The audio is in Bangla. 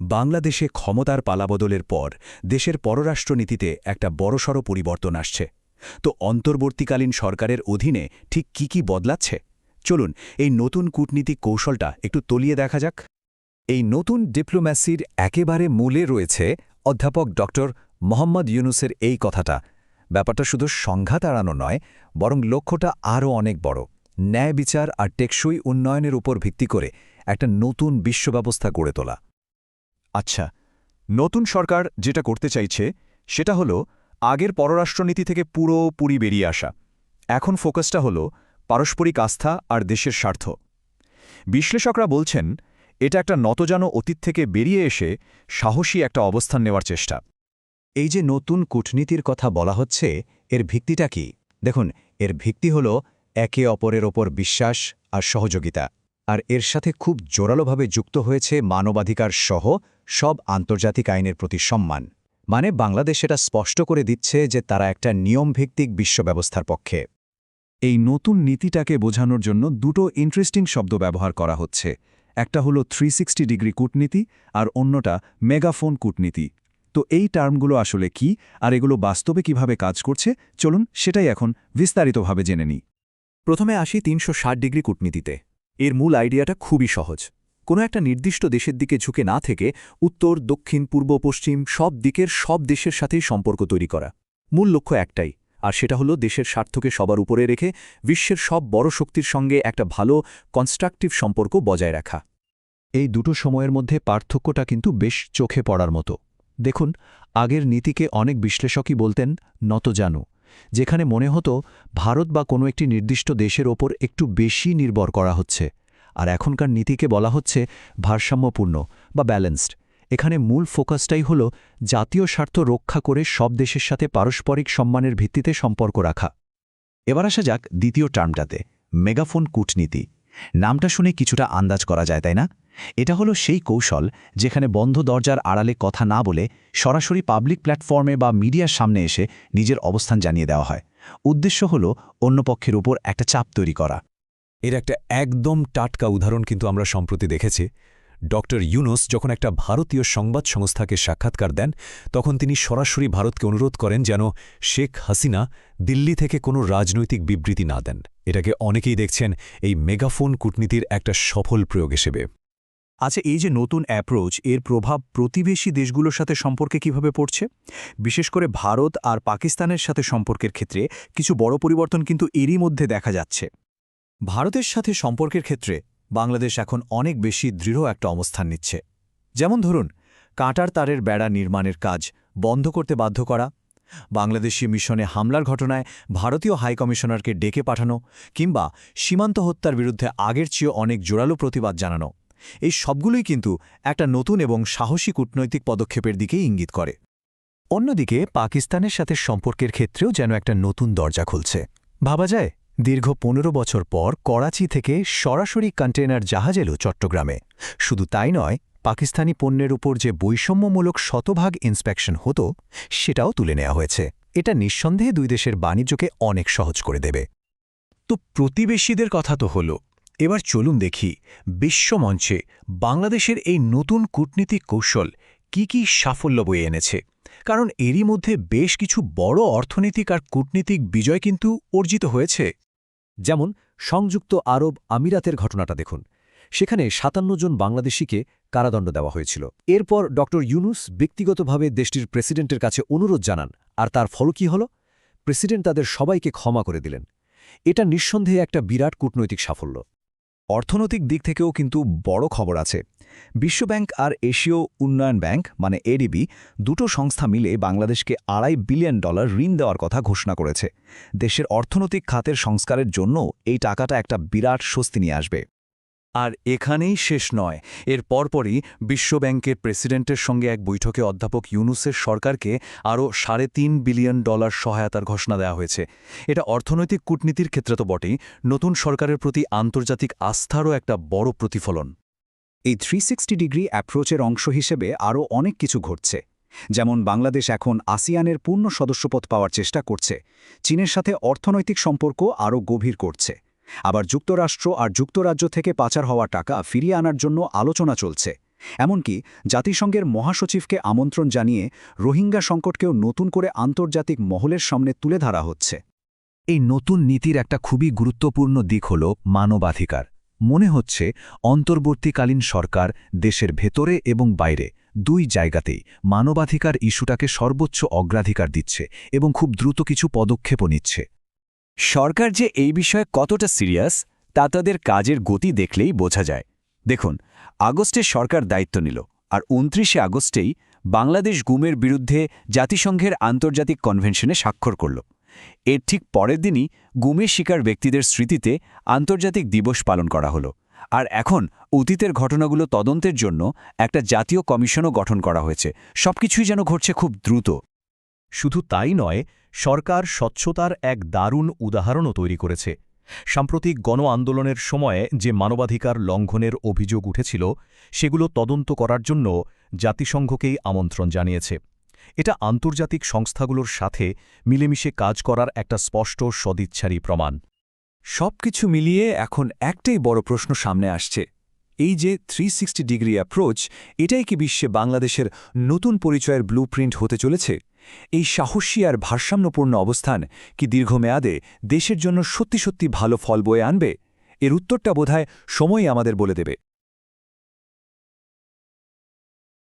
বাংলাদেশে ক্ষমতার পালাবদলের পর দেশের পররাষ্ট্রনীতিতে একটা বড়সড় পরিবর্তন আসছে। তো অন্তর্বর্তীকালীন সরকারের অধীনে ঠিক কি বদলাচ্ছে? চলুন এই নতুন কূটনীতিক কৌশলটা একটু তলিয়ে দেখা যাক। এই নতুন ডিপ্লোম্যাসির একেবারে মূলে রয়েছে অধ্যাপক ডক্টর মোহাম্মদ ইউনূসের এই কথাটা। ব্যাপারটা শুধু সংঘাত এড়ানো নয়, বরং লক্ষ্যটা আরও অনেক বড়। ন্যায় বিচার আর টেকসই উন্নয়নের উপর ভিত্তি করে একটা নতুন বিশ্বব্যবস্থা গড়ে তোলা। আচ্ছা, নতুন সরকার যেটা করতে চাইছে সেটা হলো আগের পররাষ্ট্রনীতি থেকে পুরোপুরি বেরিয়ে আসা। এখন ফোকাসটা হলো পারস্পরিক আস্থা আর দেশের স্বার্থ। বিশ্লেষকরা বলছেন এটা একটা নতজানো অতীত থেকে বেরিয়ে এসে সাহসী একটা অবস্থান নেওয়ার চেষ্টা। এই যে নতুন কূটনীতির কথা বলা হচ্ছে, এর ভিত্তিটা কি? দেখুন, এর ভিত্তি হল একে অপরের ওপর বিশ্বাস আর সহযোগিতা। আর এর সাথে খুব জোরালোভাবে যুক্ত হয়েছে মানবাধিকার সহ সব আন্তর্জাতিক আইনের প্রতি সম্মান। মানে বাংলাদেশ এটা স্পষ্ট করে দিচ্ছে যে তারা একটা নিয়মভিত্তিক বিশ্বব্যবস্থার পক্ষে। এই নতুন নীতিটাকে বোঝানোর জন্য দুটো ইন্টারেস্টিং শব্দ ব্যবহার করা হচ্ছে। একটা হলো 360 ডিগ্রি কূটনীতি আর অন্যটা মেগাফোন কূটনীতি। তো এই টার্মগুলো আসলে কি আর এগুলো বাস্তবে কিভাবে কাজ করছে, চলুন সেটাই এখন বিস্তারিতভাবে জেনে নিই। প্রথমে আসি 360 ডিগ্রি কূটনীতিতে। এর মূল আইডিয়াটা খুবই সহজ। কোনো একটা নির্দিষ্ট দেশের দিকে ঝুঁকে না থেকে উত্তর, দক্ষিণ, পূর্ব, পশ্চিম সব দিকের সব দেশের সাথেই সম্পর্ক তৈরি করা। মূল লক্ষ্য একটাই, আর সেটা হলো দেশের স্বার্থকে সবার উপরে রেখে বিশ্বের সব বড় শক্তির সঙ্গে একটা ভালো কনস্ট্রাকটিভ সম্পর্ক বজায় রাখা। এই দুটো সময়ের মধ্যে পার্থক্যটা কিন্তু বেশ চোখে পড়ার মতো। দেখুন, আগের নীতিকে অনেক বিশ্লেষকই বলতেন নতজানু, যেখানে মনে হতো ভারত বা কোনো একটি নির্দিষ্ট দেশের ওপর একটু বেশি নির্ভর করা হচ্ছে। আর এখনকার নীতিকে বলা হচ্ছে ভারসাম্যপূর্ণ বা ব্যালেন্সড। এখানে মূল ফোকাসটাই হল জাতীয় স্বার্থ রক্ষা করে সব দেশের সাথে পারস্পরিক সম্মানের ভিত্তিতে সম্পর্ক রাখা। এবার আসা যাক দ্বিতীয় টার্মটাতে, মেগাফোন কূটনীতি। নামটা শুনে কিছুটা আন্দাজ করা যায়, তাই না? এটা হলো সেই কৌশল যেখানে বন্ধ দরজার আড়ালে কথা না বলে সরাসরি পাবলিক প্ল্যাটফর্মে বা মিডিয়ার সামনে এসে নিজের অবস্থান জানিয়ে দেওয়া হয়। উদ্দেশ্য হল অন্য পক্ষের উপর একটা চাপ তৈরি করা। এর একটা একদম টাটকা উদাহরণ কিন্তু আমরা সম্প্রতি দেখেছি। ডক্টর ইউনূস যখন একটা ভারতীয় সংবাদ সংস্থাকে সাক্ষাৎকার দেন, তখন তিনি সরাসরি ভারতকে অনুরোধ করেন যেন শেখ হাসিনা দিল্লি থেকে কোনো রাজনৈতিক বিবৃতি না দেন। এটাকে অনেকেই দেখছেন এই মেগাফোন কূটনীতির একটা সফল প্রয়োগ হিসেবে। আচ্ছা, এই যে নতুন অ্যাপ্রোচ, এর প্রভাব প্রতিবেশী দেশগুলোর সাথে সম্পর্কে কিভাবে পড়ছে? বিশেষ করে ভারত আর পাকিস্তানের সাথে সম্পর্কের ক্ষেত্রে কিছু বড় পরিবর্তন কিন্তু এরই মধ্যে দেখা যাচ্ছে। ভারতের সাথে সম্পর্কের ক্ষেত্রে বাংলাদেশ এখন অনেক বেশি দৃঢ় একটা অবস্থান নিচ্ছে। যেমন ধরুন, কাঁটার তারের বেড়া নির্মাণের কাজ বন্ধ করতে বাধ্য করা, বাংলাদেশি মিশনে হামলার ঘটনায় ভারতীয় হাইকমিশনারকে ডেকে পাঠানো, কিংবা সীমান্ত হত্যার বিরুদ্ধে আগের চেয়ে অনেক জোরালো প্রতিবাদ জানানো। এই সবগুলোই কিন্তু একটা নতুন এবং সাহসী কূটনৈতিক পদক্ষেপের দিকেই ইঙ্গিত করে। অন্যদিকে পাকিস্তানের সাথে সম্পর্কের ক্ষেত্রেও যেন একটা নতুন দরজা খুলছে। ভাবা যায়, দীর্ঘ 15 বছর পর করাচি থেকে সরাসরি কন্টেইনার জাহাজ এলো চট্টগ্রামে। শুধু তাই নয়, পাকিস্তানি পণ্যের উপর যে বৈষম্যমূলক শতভাগ ইন্সপেকশন হতো, সেটাও তুলে নেওয়া হয়েছে। এটা নিঃসন্দেহে দুই দেশের বাণিজ্যকে অনেক সহজ করে দেবে। তো প্রতিবেশীদের কথা তো হলো, এবার চলুন দেখি বিশ্বমঞ্চে বাংলাদেশের এই নতুন কূটনীতিক কৌশল কি সাফল্য বয়ে এনেছে। কারণ এরই মধ্যে বেশ কিছু বড় অর্থনৈতিক আর কূটনীতিক বিজয় কিন্তু অর্জিত হয়েছে। যেমন সংযুক্ত আরব আমিরাতের ঘটনাটা দেখুন। সেখানে 57 জন বাংলাদেশিকে কারাদণ্ড দেওয়া হয়েছিল। এরপর ডক্টর ইউনূস ব্যক্তিগতভাবে দেশটির প্রেসিডেন্টের কাছে অনুরোধ জানান, আর তার ফল কী হল? প্রেসিডেন্ট তাদের সবাইকে ক্ষমা করে দিলেন। এটা নিঃসন্দেহে একটা বিরাট কূটনৈতিক সাফল্য। অর্থনৈতিক দিক থেকেও কিন্তু বড় খবর আছে। বিশ্বব্যাংক আর এশীয় উন্নয়ন ব্যাংক মানে এডিবি দুটো সংস্থা মিলে বাংলাদেশকে $2.5 বিলিয়ন ঋণ দেওয়ার কথা ঘোষণা করেছে। দেশের অর্থনৈতিক খাতের সংস্কারের জন্য এই টাকাটা একটা বিরাট স্বস্তি নিয়ে আসবে। আর এখানেই শেষ নয়, এর পরপরই বিশ্বব্যাংকের প্রেসিডেন্টের সঙ্গে এক বৈঠকে অধ্যাপক ইউনূসের সরকারকে আরও $3.5 বিলিয়ন সহায়তার ঘোষণা দেওয়া হয়েছে। এটা অর্থনৈতিক কূটনীতির ক্ষেত্রে তো বটেই, নতুন সরকারের প্রতি আন্তর্জাতিক আস্থারও একটা বড় প্রতিফলন। এই 360 ডিগ্রি অ্যাপ্রোচের অংশ হিসেবে আরও অনেক কিছু ঘটছে। যেমন বাংলাদেশ এখন আসিয়ানের পূর্ণ সদস্যপদ পাওয়ার চেষ্টা করছে, চীনের সাথে অর্থনৈতিক সম্পর্ক আরও গভীর করছে। আবার যুক্তরাষ্ট্র আর যুক্তরাজ্য থেকে পাচার হওয়া টাকা ফিরিয়ে আনার জন্য আলোচনা চলছে। এমনকি জাতিসংঘের মহাসচিবকে আমন্ত্রণ জানিয়ে রোহিঙ্গা সংকটকেও নতুন করে আন্তর্জাতিক মহলের সামনে তুলে ধরা হচ্ছে। এই নতুন নীতির একটা খুবই গুরুত্বপূর্ণ দিক হল মানবাধিকার। মনে হচ্ছে অন্তর্বর্তীকালীন সরকার দেশের ভেতরে এবং বাইরে দুই জায়গাতেই মানবাধিকার ইস্যুটাকে সর্বোচ্চ অগ্রাধিকার দিচ্ছে এবং খুব দ্রুত কিছু পদক্ষেপও নিচ্ছে। সরকার যে এই বিষয়ে কতটা সিরিয়াস তা তাদের কাজের গতি দেখলেই বোঝা যায়। দেখুন, আগস্টে সরকার দায়িত্ব নিল, আর ২৯শে আগস্টেই বাংলাদেশ গুমের বিরুদ্ধে জাতিসংঘের আন্তর্জাতিক কনভেনশনে স্বাক্ষর করল। এর ঠিক পরের দিনই গুমের শিকার ব্যক্তিদের স্মৃতিতে আন্তর্জাতিক দিবস পালন করা হলো। আর এখন অতীতের ঘটনাগুলো তদন্তের জন্য একটা জাতীয় কমিশনও গঠন করা হয়েছে। সবকিছুই যেন ঘটছে খুব দ্রুত। শুধু তাই নয়, সরকার স্বচ্ছতার এক দারুণ উদাহরণও তৈরি করেছে। সাম্প্রতিক গণ আন্দোলনের সময়ে যে মানবাধিকার লঙ্ঘনের অভিযোগ উঠেছিল, সেগুলো তদন্ত করার জন্য জাতিসংঘকেই আমন্ত্রণ জানিয়েছে। এটা আন্তর্জাতিক সংস্থাগুলোর সাথে মিলেমিশে কাজ করার একটা স্পষ্ট সদিচ্ছারই প্রমাণ। সবকিছু মিলিয়ে এখন একটাই বড় প্রশ্ন সামনে আসছে, এই যে 360 ডিগ্রি অ্যাপ্রোচ, এটাই কি বিশ্বে বাংলাদেশের নতুন পরিচয়ের ব্লুপ্রিন্ট হতে চলেছে? এই সাহসী আর ভারসাম্যপূর্ণ অবস্থান কি দীর্ঘমেয়াদে দেশের জন্য সত্যি সত্যি ভালো ফল বয়ে আনবে? এর উত্তরটা বোধহয় সময়ই আমাদের বলে দেবে।